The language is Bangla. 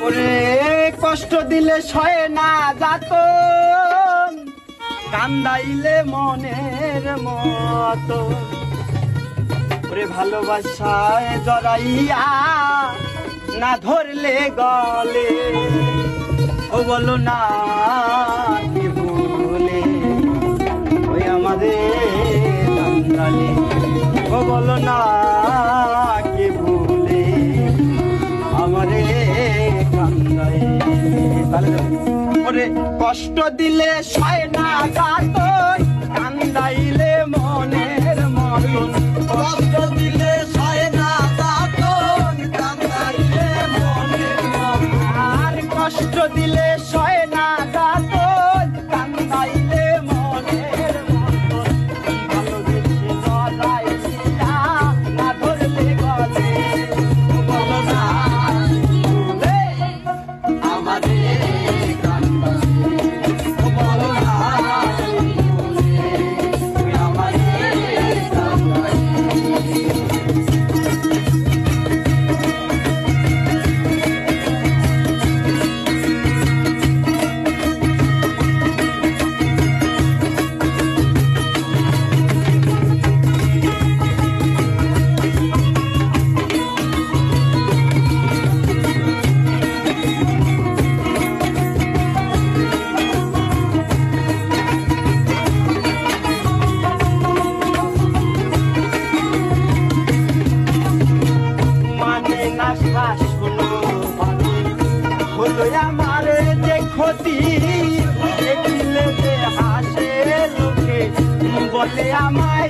ওরে কষ্ট দিলে সয়ে না যাত, কান্দাইলে মনের মতো। ওরে ভালোবাসায় জড়াইয়া না ধরলে গলে, ও বলো না কি ভুলে ওই আমাদের কান্দালে, ও বলো না কি ভুলে আমারে কান্দায়। ওরে কষ্ট দিলে সয় না যাত, কান্দাইলে মনের মতন। কষ্ট দিলে সয় না যাত, কান্দাইলে মনের মতন। আর কষ্ট দিলে সয় না যাত, কান্দাইলে মনের মতন। ভালোবেসে জড়াইয়া না ধরলে গলে, বলো না ভুলে আমাদের কান্দালে, ও বলো না ভুলে তুই আমাদের কান্দালে। মানে না শ্বাস হলো ভালো, হলো আমার যে ক্ষতি। দেখিলে যে হাসে লোকে, বলে আমায়